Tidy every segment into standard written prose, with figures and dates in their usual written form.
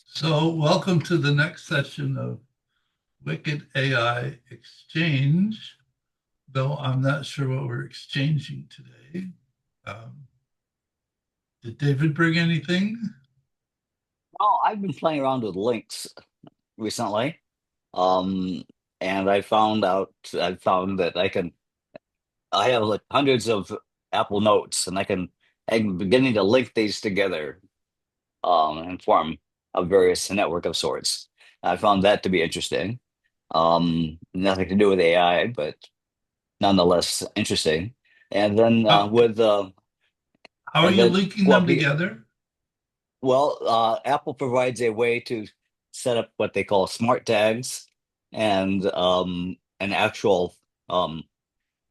So, welcome to the next session of WKID AI Exchange, though I'm not sure what we're exchanging today. Um, did David bring anything? Oh, I've been playing around with links recently. Um, and I found that I have like hundreds of Apple Notes and I'm beginning to link these together, and form a various network of sorts. I found that to be interesting. Nothing to do with AI, but nonetheless interesting. And then How, how are and you then, linking well, them together? Apple provides a way to set up what they call smart tags and an actual um,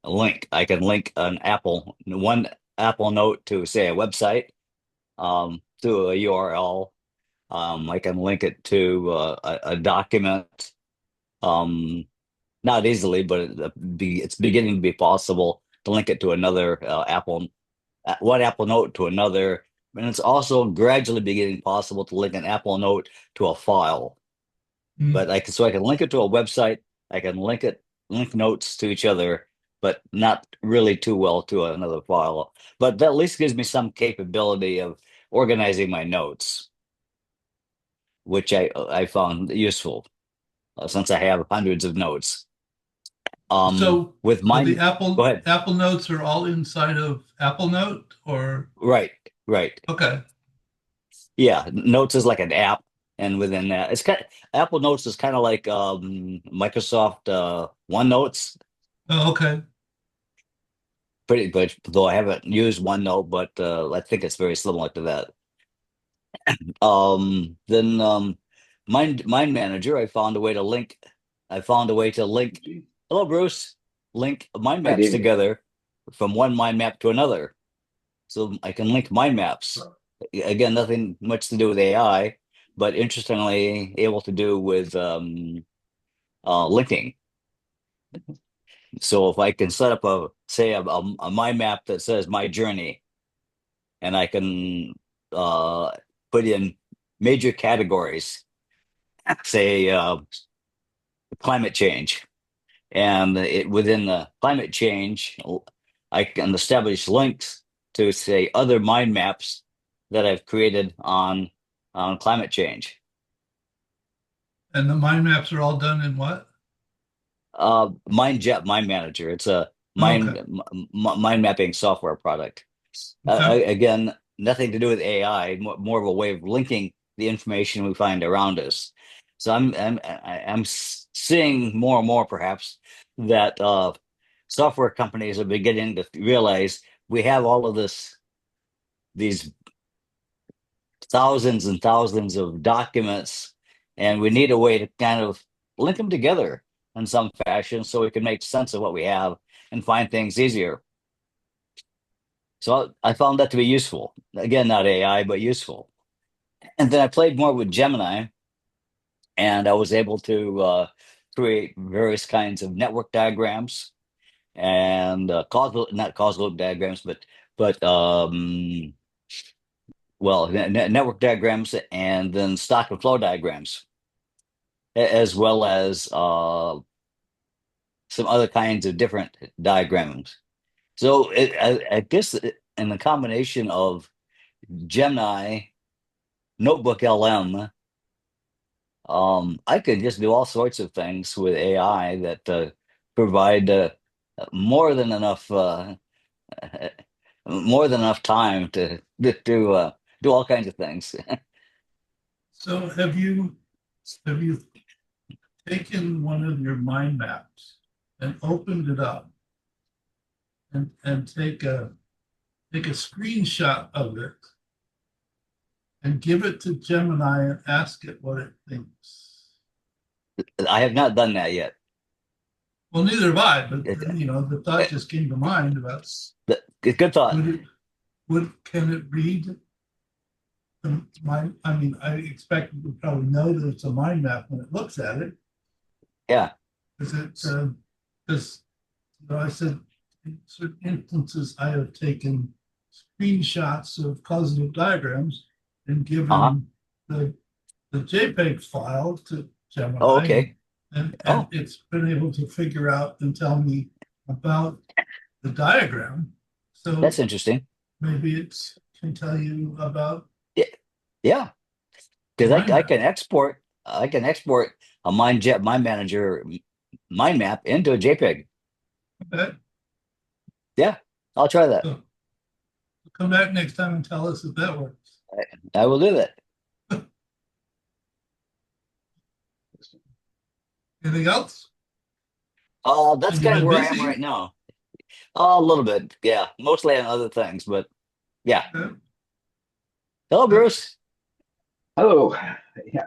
link. I can link one Apple Note to, say, a website, to a URL. I can link it to a document, um, not easily, but it's beginning to be possible to link it to another one Apple Note to another. And it's also gradually beginning possible to link an Apple Note to a file. Hmm. So I can link it to a website. I can link notes to each other, but not really too well to another file. But that at least gives me some capability of organizing my notes, which I found useful, since I have hundreds of notes. So, With so the mine, go ahead. Apple Notes are all inside of Apple Note, or Right, right. okay, Yeah, Notes is like an app, and within that, Apple Notes is kind of like Microsoft OneNotes, oh, okay. pretty much. Though I haven't used OneNote, but I think it's very similar to that. Then Mind Manager, I found a way to link. I found a way to link. Hello, Bruce. Link mind Hi, maps David. together from one mind map to another, so I can link mind maps. Again, nothing much to do with AI, but interestingly able to do with linking. So if I can set up a mind map that says my journey, and I can uh, put in major categories, say climate change, and within the climate change, I can establish links to, say, other mind maps that I've created on climate change. And the mind maps are all done in what? Mind Manager. It's a Okay, mind mapping software product. okay. Again, nothing to do with AI, more of a way of linking the information we find around us. So I'm seeing more and more, perhaps, that software companies are beginning to realize we have all of these thousands and thousands of documents, and we need a way to kind of link them together in some fashion so we can make sense of what we have and find things easier. So I found that to be useful. Again, not AI, but useful. And then I played more with Gemini, and I was able to create various kinds of network diagrams and not causal diagrams, but network diagrams, and then stock and flow diagrams, as well as some other kinds of different diagrams. So I guess in the combination of Gemini, Notebook LM, I could just do all sorts of things with AI that provide more than enough more than enough time to do all kinds of things. So, have you taken one of your mind maps and opened it up and take a screenshot of it and give it to Gemini and ask it what it thinks. I have not done that yet. Well, neither have I, but It, the thought just came to mind about Good thought. would it would can it read the mind? I mean, I expect it would probably know that it's a mind map when it looks at it. Yeah. Because because I said in certain instances I have taken screenshots of causative diagrams and Uh-huh. given the the JPEG file to Oh, Gemini, okay. and Oh, it's been able to figure out and tell me about the diagram. that's So interesting. maybe it can tell you about Yeah, yeah. the Because mind map. I can export a mind manager mind map into a JPEG. Okay. Yeah, I'll try that. So come back next time and tell us if that works. I will do that. Anything else? That's Have you kind of been where I am busy? right now. A little bit, yeah. Mostly on other things, but yeah. Okay. Hello, Bruce. Hello. Yeah.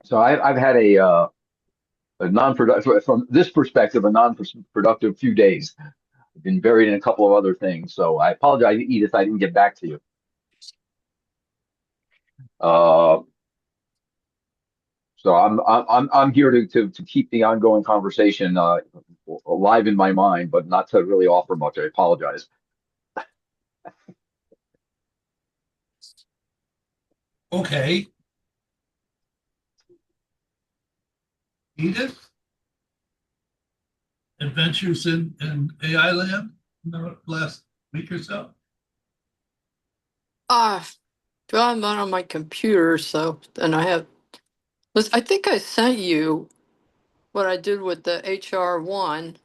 So I've had a non-productive, from this perspective, a non-productive few days. I've been buried in a couple of other things. So I apologize, Edith, I didn't get back to you. Uh, so I'm here to keep the ongoing conversation alive in my mind, but not to really offer much. I apologize. Okay. Edith, adventures in AI land in the last week or so? Ah, well, I'm not on my computer, so and I think I sent you what I did with the HR1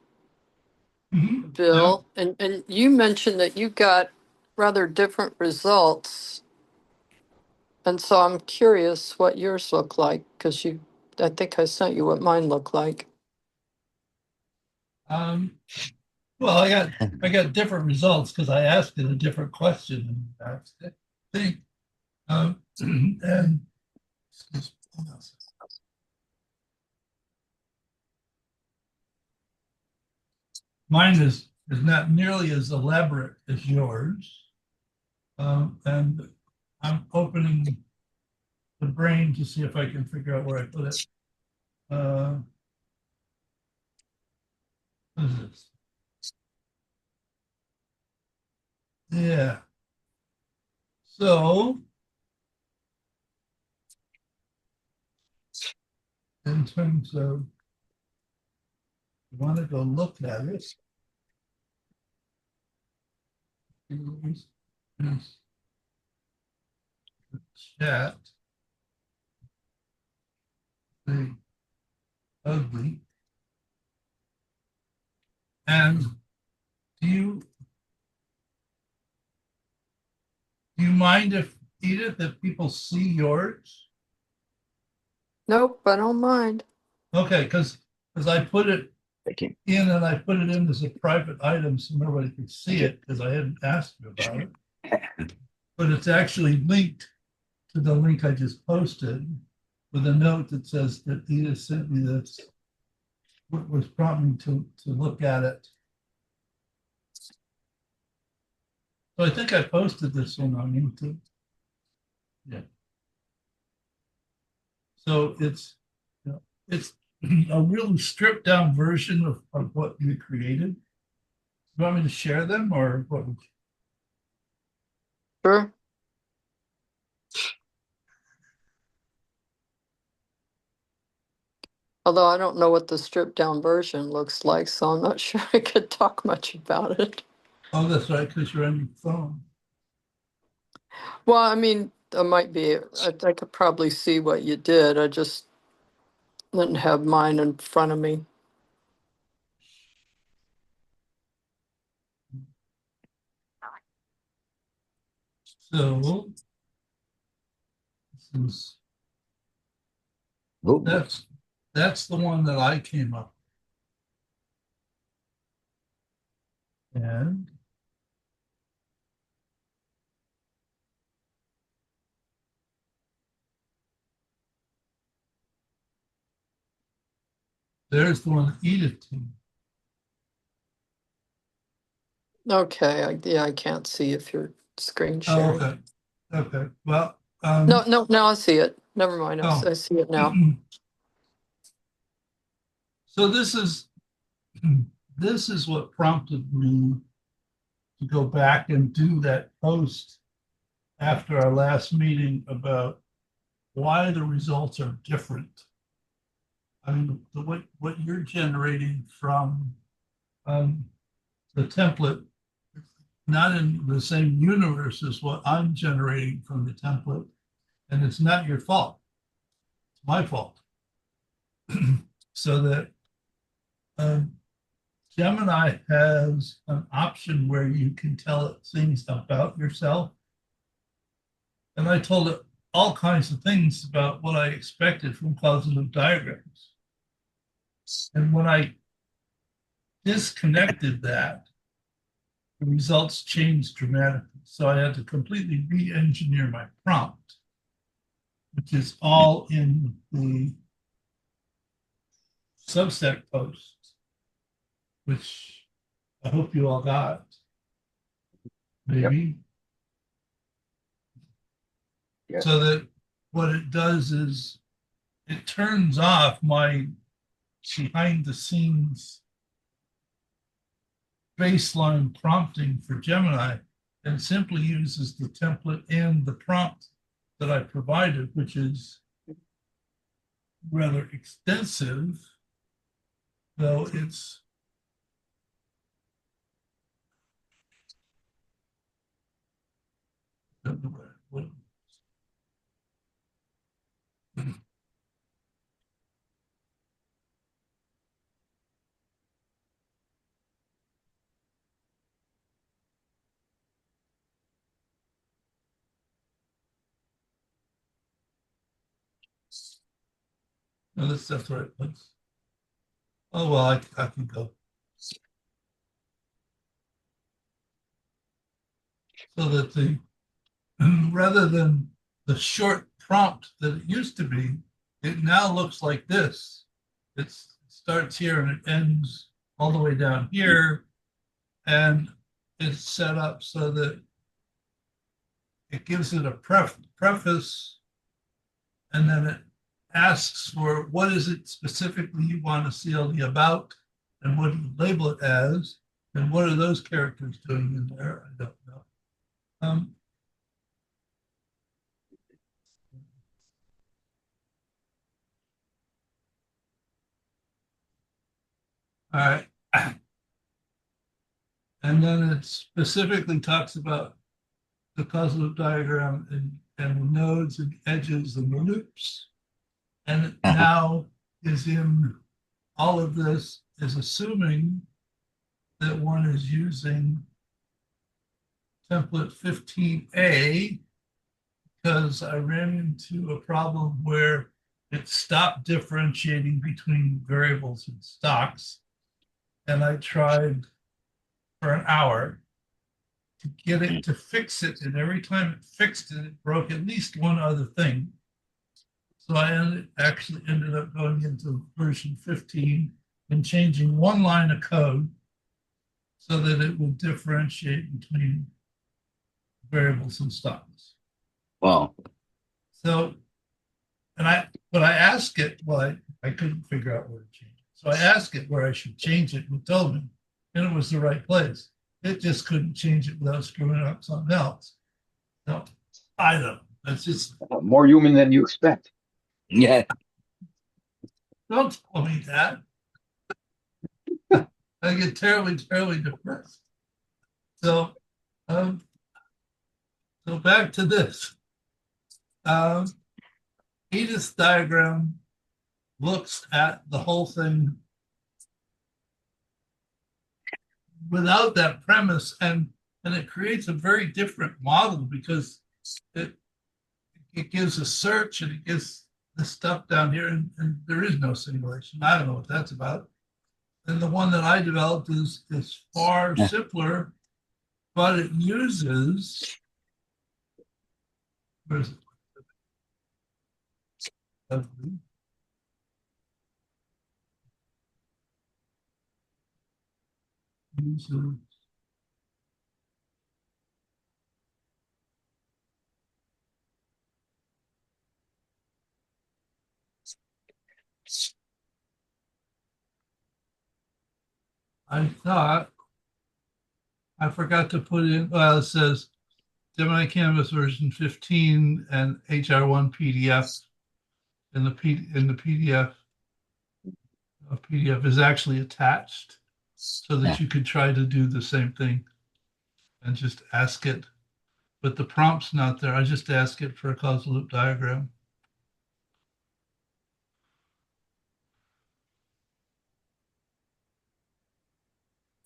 Yeah. bill, and you mentioned that you got rather different results, and so I'm curious what yours look like because I think I sent you what mine look like. Um, well, I got different results because I asked it a different question and that's the thing. And mine is not nearly as elaborate as yours. And I'm opening the brain to see if I can figure out where I put it. Uh, what is this? Yeah. So in terms of, you want to go look at it, use this chat, the ugly. And do you do you mind if, Edith, if people see yours? Nope, I don't mind. Okay, because I put it Thank you. in and I put it in as a private item so nobody could see Thank you. it because I hadn't asked you about it. But it's actually linked to the link I just posted with a note that says that Edith sent me this, what was prompting to look at it. So I think I posted this one on YouTube. Yeah. So you know, it's a really stripped down version of what you created. You want me to share them or what? Sure. Although I don't know what the stripped down version looks like, so I'm not sure I could talk much about it. Oh, that's right, because you're on your phone. Well, I mean, I could probably see what you did. I just didn't have mine in front of me. So this is Ooh, that's the one that I came up with. And there's the one that Edith came. Okay, yeah, I can't see if you're screen Oh, sharing. okay. Okay. Well, No, no, now I see it. Never mind, oh. I see it now. So this is what prompted me to go back and do that post after our last meeting about why the results are different. I mean, what you're generating from the template, not in the same universe as what I'm generating from the template, and it's not your fault. It's my fault. So that Gemini has an option where you can tell it things about yourself. And I told it all kinds of things about what I expected from causative diagrams. And when I disconnected that, the results changed dramatically. So I had to completely re-engineer my prompt, which is all in the Substack post, which I hope you all got. Maybe. Yep. So that what it does is it turns off my behind the scenes baseline prompting for Gemini and simply uses the template and the prompt that I provided, which is rather extensive, though it's what, no, that's the right place. Oh, well, I can go. So that the rather than the short prompt that it used to be, it now looks like this. It starts here and it ends all the way down here. And it's set up so that it gives it a preface, and then it asks for what is it specifically you want to see the about, and what do you label it as, and what are those characters doing in there? I don't know. All right. And then it specifically talks about the causative diagram and the nodes and edges and the loops. And it now is in all of this is assuming that one is using template 15A, because I ran into a problem where it stopped differentiating between variables and stocks. And I tried for an hour to get it to fix it. And every time it fixed it, it broke at least one other thing. So I actually ended up going into version 15 and changing one line of code so that it would differentiate between variables and stocks. Wow. So, but I asked it, well, I couldn't figure out where to change it. So I asked it where I should change it, and it told me, and it was the right place. It just couldn't change it without screwing up something else. So I don't know. That's just More human than you expect. Yeah. don't tell me that. I get terribly, terribly depressed. So, so back to this. Edith's diagram looks at the whole thing without that premise, and it creates a very different model because it gives a search and it gives the stuff down here, and there is no simulation. I don't know what that's about. And the one that I developed is far simpler, but it uses where's it? Uses I thought I forgot to put in, well, it says Gemini Canvas version 15 and HR1 PDF in the PDF is actually attached so Yeah. that you could try to do the same thing and just ask it. But the prompt's not there. I just ask it for a causal loop diagram.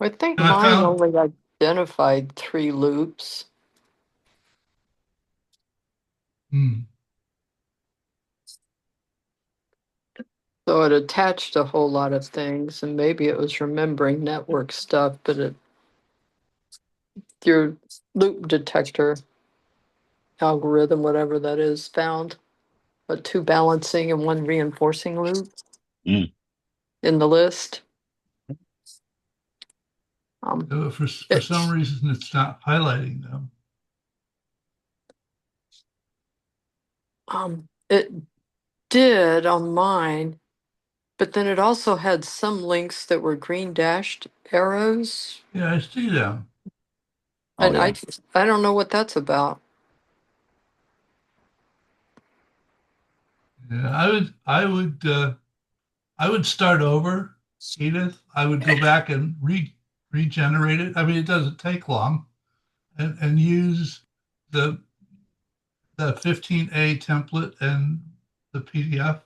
I think And I mine found, only identified 3 loops. So it attached a whole lot of things, and maybe it was remembering network stuff, but your loop detector algorithm, whatever that is, found a 2 balancing and 1 reinforcing loop Mm. in the list. for some It's reason, it's not highlighting them. it did on mine, but then it also had some links that were green dashed arrows, Yeah, I see them. Oh, and yeah. I don't know what that's about. Yeah, I would start over, Edith. I would go back and regenerate it. I mean, it doesn't take long, and use the the 15A template and the PDF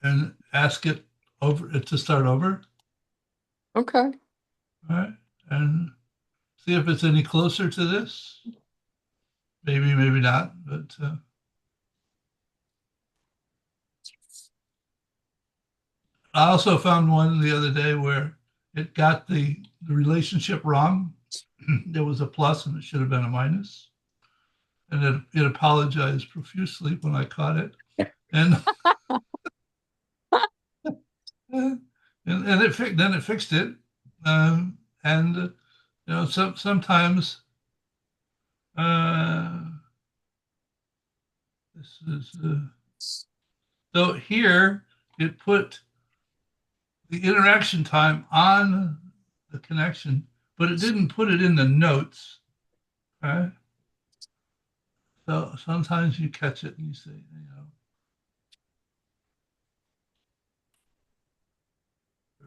and ask it over to start over. Okay. All right. And see if it's any closer to this. Maybe, maybe not, but I also found one the other day where it got the relationship wrong. There was a plus and it should have been a minus. And it apologized profusely when I caught it. And and then it fixed it. And sometimes this is so here it put the interaction time on the connection, but it didn't put it in the notes. Right? So sometimes you catch it and you say,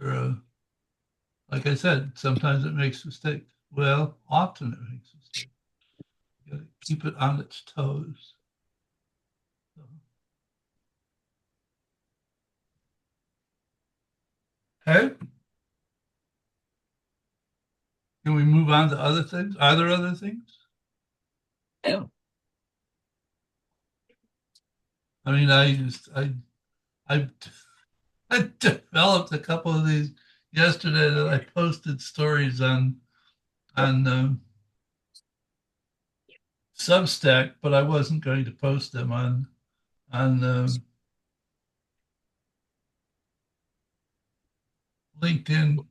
or, like I said, sometimes it makes mistakes. Well, often it makes mistakes. You got to keep it on its toes. So, okay. Can we move on to other things? Are there other things? Yeah. I mean, I I developed a couple of these yesterday that I posted stories on Substack, but I wasn't going to post them on LinkedIn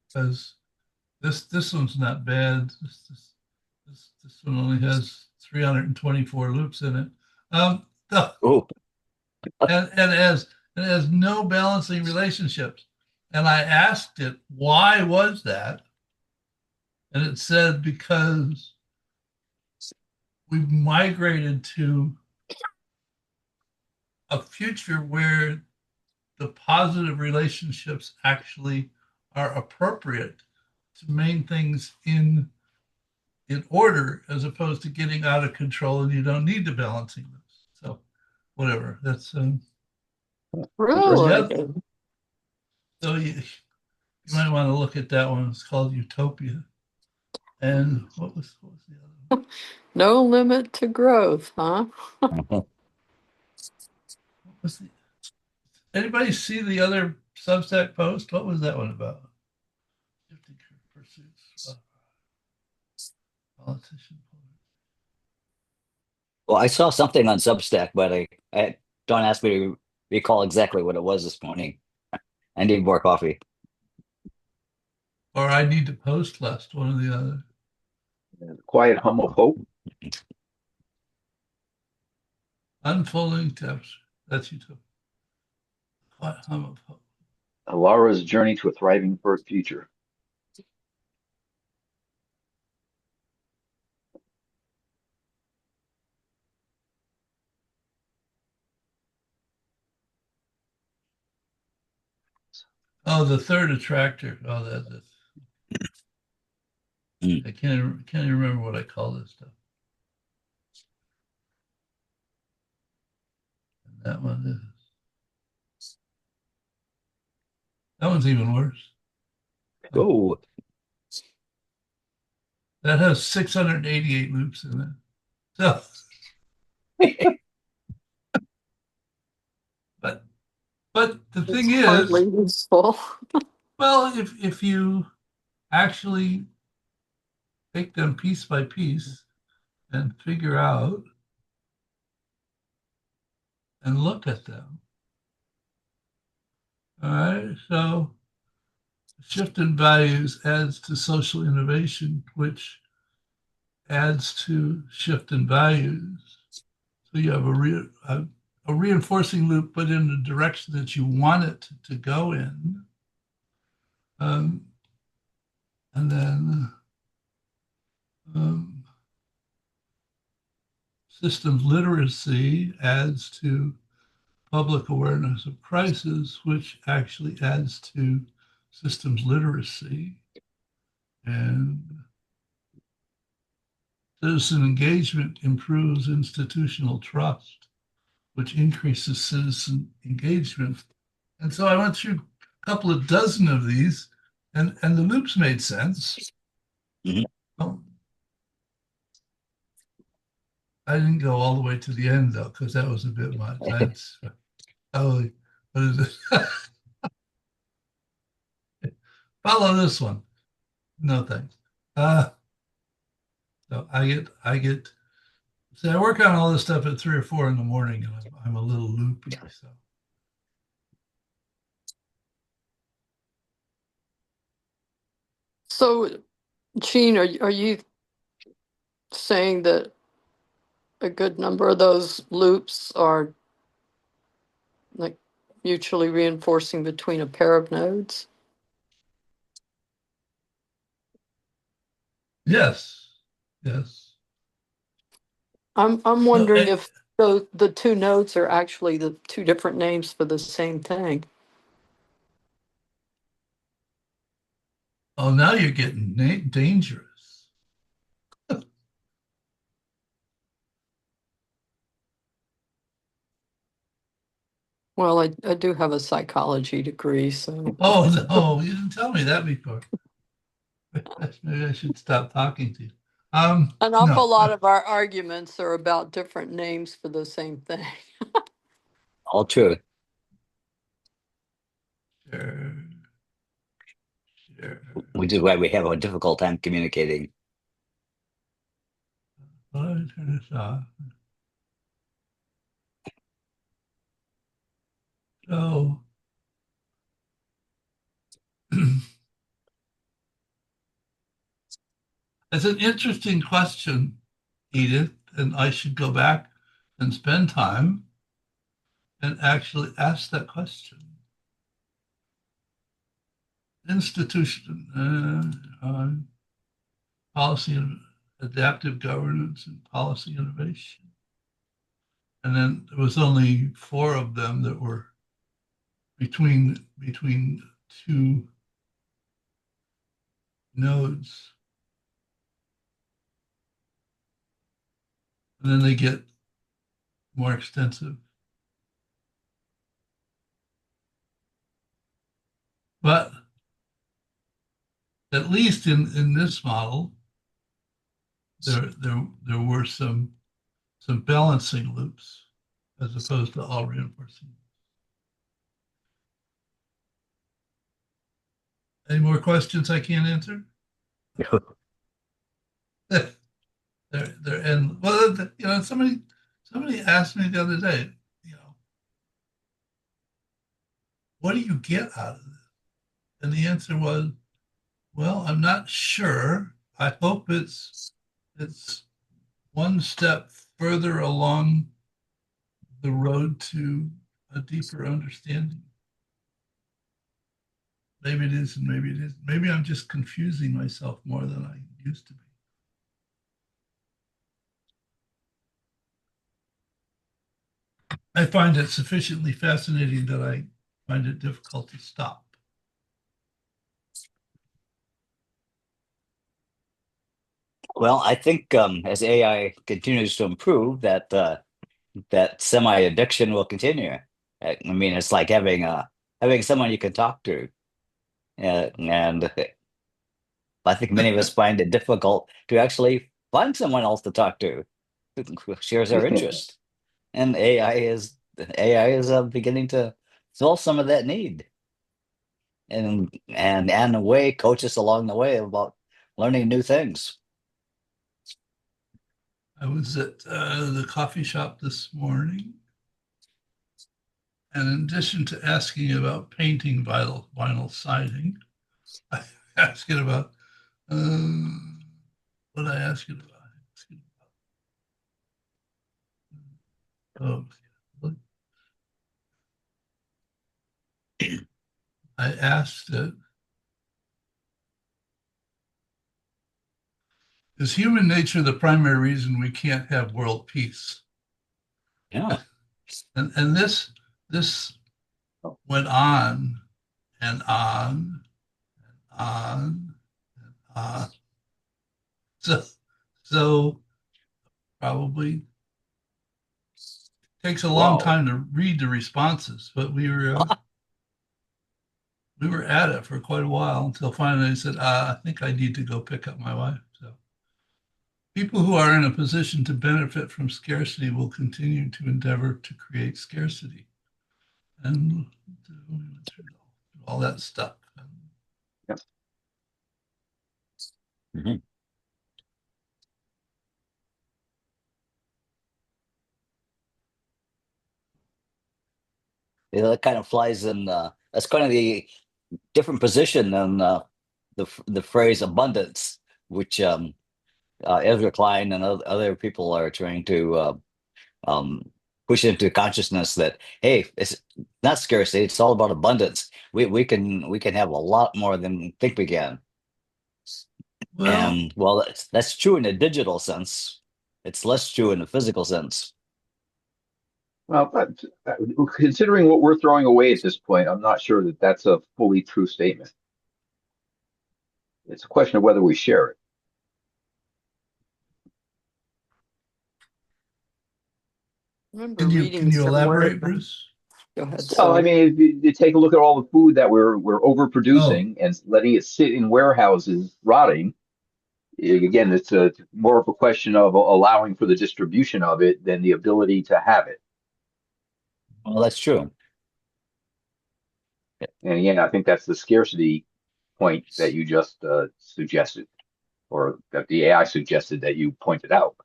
because this one's not bad. This one only has 324 loops in it. No, Oh, and it has no balancing relationships. And I asked it, why was that? And it said, because we've migrated to a future where the positive relationships actually are appropriate to main things in order as opposed to getting out of control and you don't need the balancing loops. So whatever. That's Interesting. yeah. Really? So you might want to look at that one. It's called Utopia. And what was the other one? No limit to growth, huh? What was the anybody see the other Substack post? What was that one about? Shifting pursuits. Politician. well, I saw something on Substack, but I don't ask me to recall exactly what it was this morning. I need more coffee. Or I need to post less, one or the other. Quiet hum of hope. Unfolding tips. That's Utopia. Quiet hum of hope. Laura's journey to a thriving future. Oh, the third attractor. Oh, that's Mm. I can't even remember what I call this stuff. And that one's even worse. Oh, That has 688 loops in it. So, but the It's thing hardly is, useful. well, if you actually take them piece by piece and figure out and look at them. All right. So shift in values adds to social innovation, which adds to shift in values. So you have a reinforcing loop, but in the direction that you want it to go in. Um, and then um, systems literacy adds to public awareness of crisis, which actually adds to systems literacy. And citizen engagement improves institutional trust, which increases citizen engagement. And so I went through a couple of dozen of these, and the loops made sense. mhm. Well, I didn't go all the way to the end though, because that was a bit much. That's probably what is it? Follow this one. No thanks. So I get. See, I work on all this stuff at 3 or 4 in the morning, and I'm a little loopy. So So, Gene, are you saying that a good number of those loops are like mutually reinforcing between a pair of nodes? yes, yes. I'm No, wondering if the two nodes are actually the two different names for the same thing. oh, now you're getting dangerous. Well, I do have a psychology degree, so Oh no, you didn't tell me that before. Maybe I should stop talking to you. an awful No. lot of our arguments are about different names for the same thing. All true. Sure, sure. Which is why we have a difficult time communicating. Let me turn this off. So it's an interesting question, Edith, and I should go back and spend time and actually ask that question. Institution, policy and adaptive governance and policy innovation. And then there was only 4 of them that were between 2 nodes. And then they get more extensive. But at least in this model, there were some balancing loops as opposed to all reinforcing. Any more questions I can't answer? They're and well, somebody asked me the other day, you know, what do you get out of this? And the answer was, well, I'm not sure. I hope it's one step further along the road to a deeper understanding. Maybe it is, and maybe it isn't. Maybe I'm just confusing myself more than I used to be. I find it sufficiently fascinating that I find it difficult to stop. Well, I think as AI continues to improve, that semi-addiction will continue. I mean, it's like having someone you can talk to, and I think many of us find it difficult to actually find someone else to talk to who shares our interest. And AI is beginning to fill some of that need, and in a way, coach us along the way about learning new things. I was at the coffee shop this morning, and in addition to asking about painting vinyl siding, I asked it about what I asked it about. Oh, I asked it, is human nature the primary reason we can't have world peace? Yeah. And this went on and on and on and on. So so probably takes a long Wow. time to read the responses, but we were at it for quite a while until finally I said, I think I need to go pick up my wife. So people who are in a position to benefit from scarcity will continue to endeavor to create scarcity. And all that stuff. Yeah. Mhm. Yeah, that kind of flies in. That's kind of the different position than the phrase abundance, which Ezra Klein and other people are trying to um, push into consciousness that, hey, it's not scarcity; it's all about abundance. We can have a lot more than we think we can. Well, And well, that's true in a digital sense. It's less true in a physical sense. Well, but considering what we're throwing away at this point, I'm not sure that that's a fully true statement. It's a question of whether we share it. I remember can reading you somewhere. elaborate, Bruce? Go ahead, Well, I sorry. mean, if you take a look at all the food that we're Oh, overproducing and letting it sit in warehouses rotting, again, it's more of a question of allowing for the distribution of it than the ability to have it. Well, that's true. And again, I think that's the scarcity point that you just suggested, or that the AI suggested that you pointed out.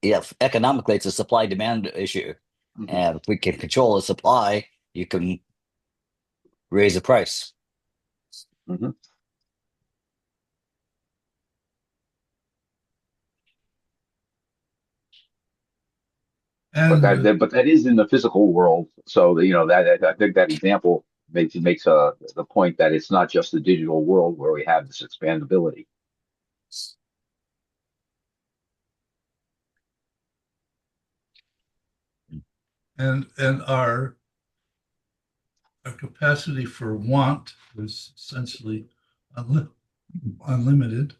Yeah, economically, it's a supply demand issue. Mhm. And if we can control the supply, you can raise the price. Mhm. and But that is in the physical world. So that I think that example makes the point that it's not just the digital world where we have this expandability. and our capacity for want is essentially unlimited.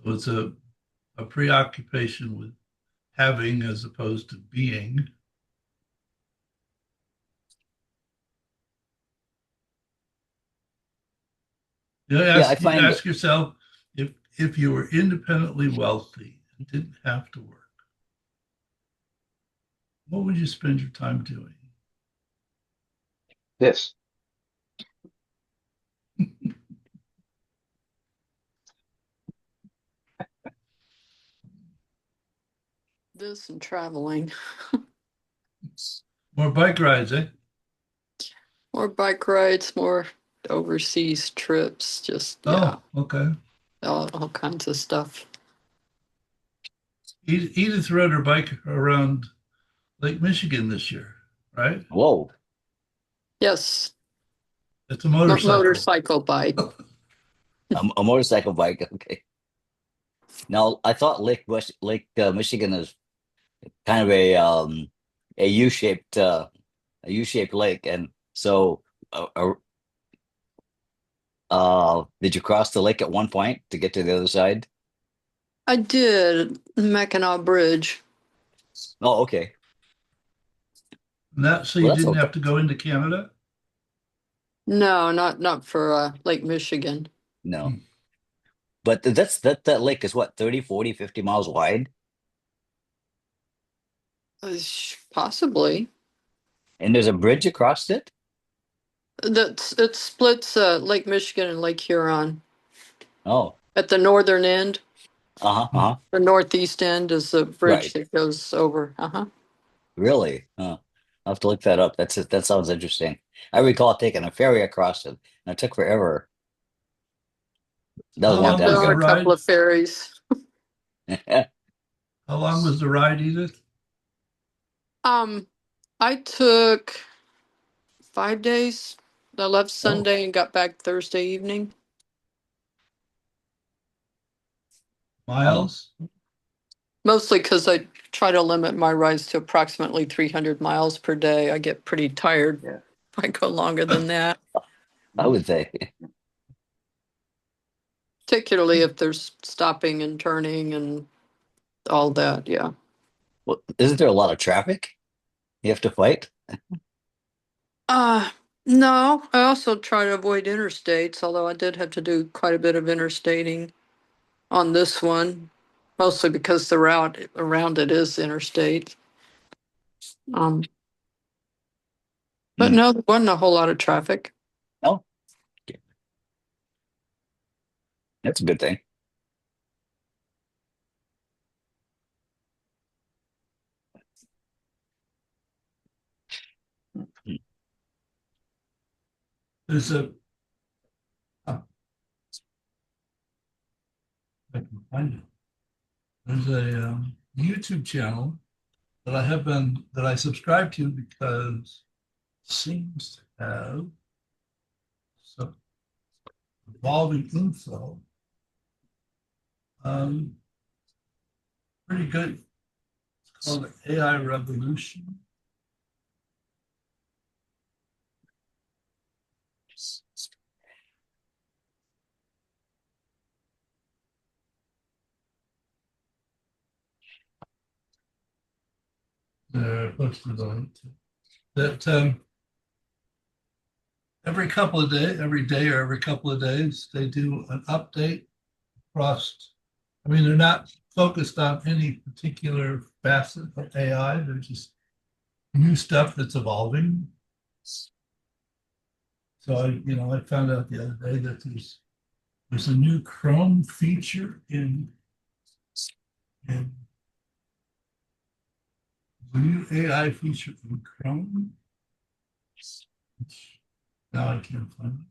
So it's a preoccupation with having as opposed to being. Yeah, I You find ask yourself if you were independently wealthy and didn't have to work, what would you spend your time doing? This. This and traveling. More bike rides, eh? More bike rides, more overseas trips, just, yeah, Oh, okay. all kinds of stuff. Edith rode her bike around Lake Michigan this year, right? whoa, Yes, It's a motorcycle. motorcycle bike. a motorcycle bike. Okay. Now, I thought Lake Michigan is kind of a U-shaped lake, and so did you cross the lake at one point to get to the other side? I did Mackinac Bridge. Oh, okay. And that, so Well, you that's didn't okay. have to go into Canada? No, not for Lake Michigan. No, but that lake is what, 30, 40, 50 miles wide, Possibly. and there's a bridge across it. It splits Lake Michigan and Lake Huron. Oh, At the northern end, uh-huh. the northeast end is the bridge Right. that goes over. Uh-huh. Really? Huh. I'll have to look that up. That sounds interesting. I recall taking a ferry across it, and it took forever. That was a How long long time There was are the ago. a couple ride? of ferries. How long was the ride, Edith? Um, I took 5 days. I left Oh, Sunday and got back Thursday evening. Oh, miles? Mostly because I try to limit my rides to approximately 300 miles per day. I get pretty tired Yeah. if I go longer than that, I would say. particularly if there's stopping and turning and all that. Yeah. Well, isn't there a lot of traffic you have to fight? Uh, no, I also try to avoid interstates, although I did have to do quite a bit of interstating on this one, mostly because the route around it is interstate. Um, but Mm. no, there wasn't a whole lot of traffic. Oh, that's a good thing. Mm. There's oh, I can find it. There's a YouTube channel that I subscribe to because it seems to have some evolving info. Um, Pretty good. It's called the AI Revolution. They're posted on it. That every day or every couple of days, they do an update across. I mean, they're not focused on any particular facet of AI. They're just new stuff that's evolving. So I found out the other day that there's a new Chrome feature in the new AI feature in Chrome. Now I can't find it.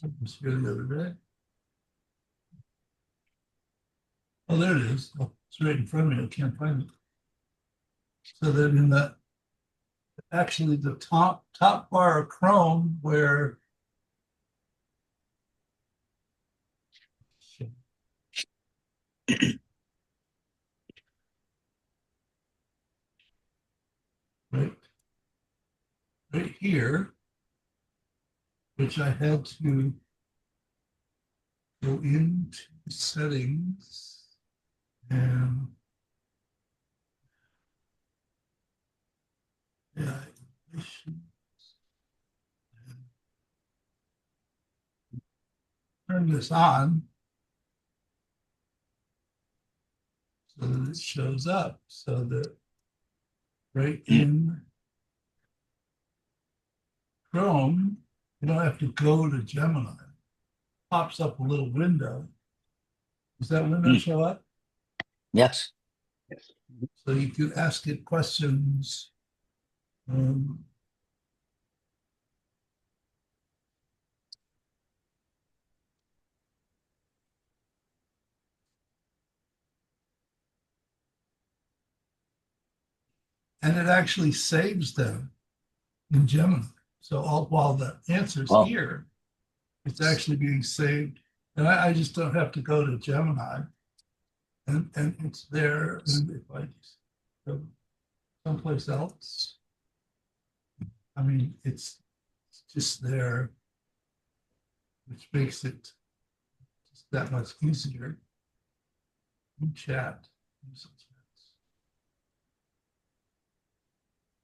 It was here the other day. Oh, there it is. Oh, it's right in front of me. I can't find it. So then in the actually the top bar of Chrome where right right here, which I had to go into settings and yeah, turn this on so that it shows up so that right Mm. in Chrome, you don't have to go to Gemini. It pops up a little window. Does that window Mm. show up? Yes. Yes. So you can ask it questions. Um, and it actually saves them in Gemini. So all while the answer's Oh, here, it's actually being saved. And I just don't have to go to Gemini. and it's there, and if I just go someplace else, I mean, it's just there, which makes it just that much easier. You chat.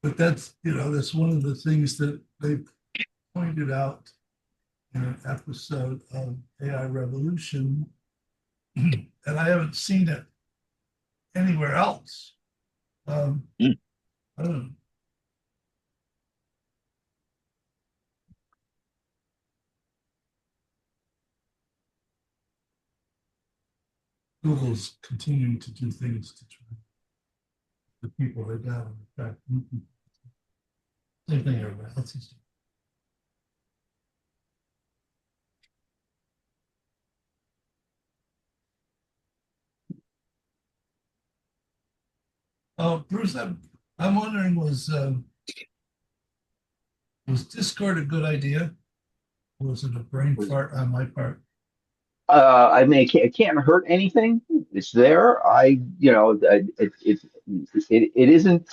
But that's, that's one of the things that they pointed out in an episode of AI Revolution, and I haven't seen it anywhere else. Mm. I don't know. Google's continuing to do things to try the people they got on the track. Same thing everywhere else is doing. Oh, Bruce, I'm wondering, was Discord a good idea? Or was it a brain fart on my part? I mean, it can't hurt anything. It's there. It isn't.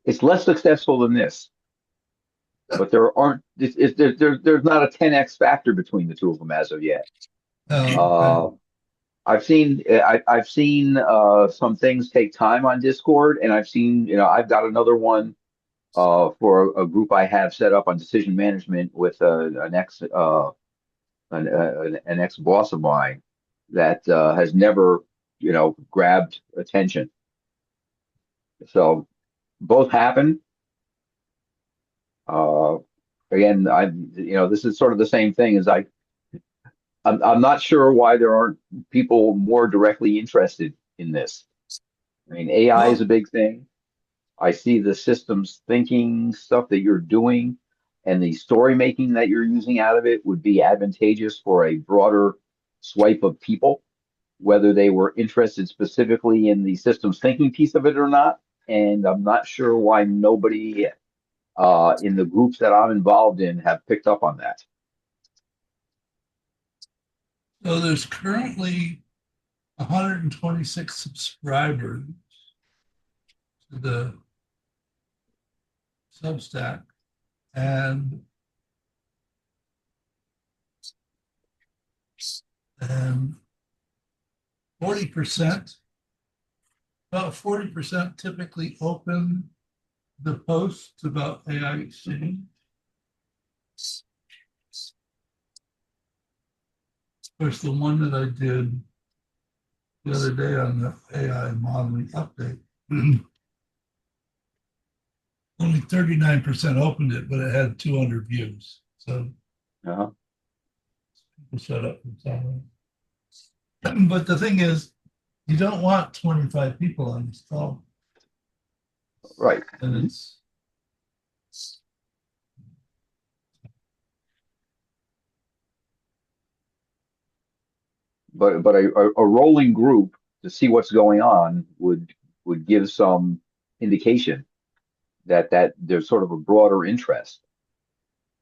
It's less successful than this, but there aren't. There's not a 10x factor between the two of them as of yet. Okay. Uh, I've seen some things take time on Discord, and I've seen I've got another one for a group I have set up on decision management with an ex boss of mine that has never grabbed attention. So both happen. Uh, Again, this is sort of the same thing as I'm not sure why there aren't people more directly interested in this. I mean, AI is a Well, big thing. I see the systems thinking stuff that you're doing and the story making that you're using out of it would be advantageous for a broader swipe of people, whether they were interested specifically in the systems thinking piece of it or not. And I'm not sure why nobody in the groups that I'm involved in have picked up on that. so there's currently 126 subscribers to the Substack, and and 40%, about 40% typically open the posts about AI Exchange. Of course, the one that I did the other day on the AI modeling update, only 39% opened it, but it had 200 views. So Uh-huh. people shut up and tell me. But the thing is, you don't want 25 people on this call. Right. And Mhm. it's But a rolling group to see what's going on would give some indication that there's sort of a broader interest,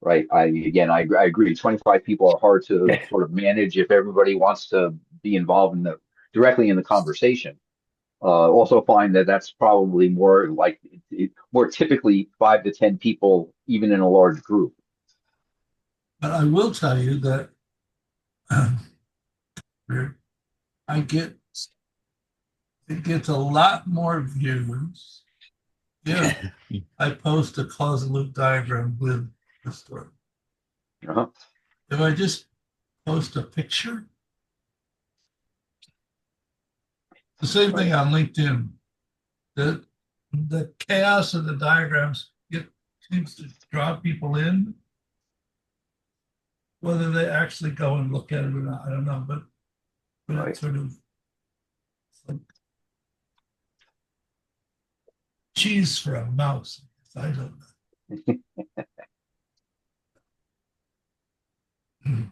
right? I agree. 25 people are hard to sort of manage if everybody wants to be involved in the directly in the conversation. Also find that that's probably more like more typically 5 to 10 people, even in a large group. but I will tell you that I get it gets a lot more views if I post a closed loop diagram with the story. Uh-huh. If I just post a picture, the same thing on LinkedIn. The chaos of the diagrams seems to draw people in. Whether they actually go and look at it or not, I don't know, but Right. it's sort of like cheese for a mouse. I don't know.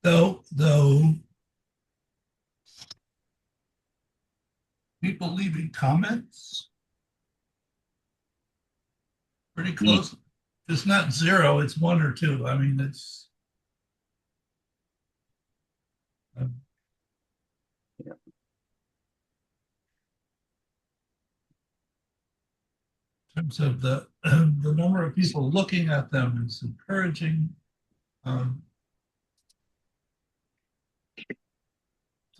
Though people leaving comments pretty Mm. close it's not zero, it's one or two. I mean, it's. Yeah. In terms of the number of people looking at them is encouraging.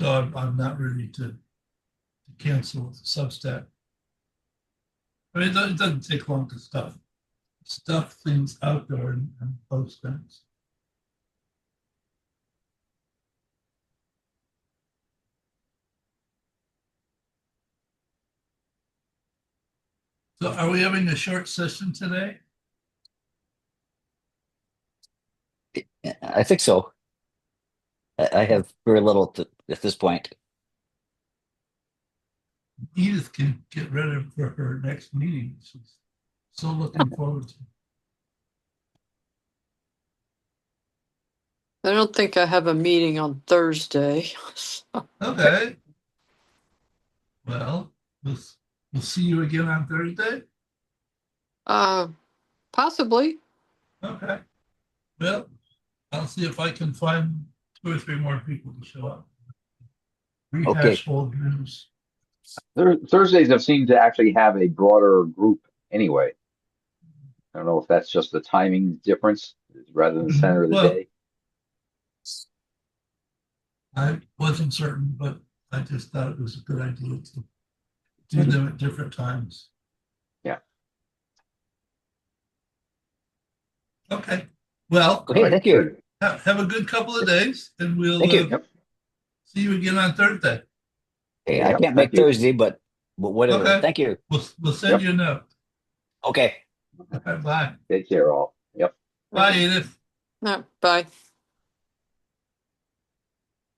So I'm not ready to cancel the Substack. I mean, it doesn't take long to stuff things out there and post things. So are we having a short session today? I think so. I have very little at this point. Edith can get ready for her next meeting. She's so looking forward to it. I don't think I have a meeting on Thursday. Okay. Well, we'll see you again on Thursday. Possibly. Okay. Well, I'll see if I can find 2 or 3 more people to show up. Rehash old news. Thursdays have seemed to actually have a broader group anyway. I don't know if that's just the timing difference rather than the center of the Well, day. I wasn't certain, but I just thought it was a good idea to do them at different times. Yeah. Okay. Well, Okay, thank you. Good. have a good couple of days, and we'll Thank you. Yep. see you again on Thursday. Hey, I Yep, can't thank make you. Thursday, but whatever. Okay. Thank you. We'll send Yep. you a note. Okay. Okay, bye. Take care, all. Yep. Bye, Edith. No, bye.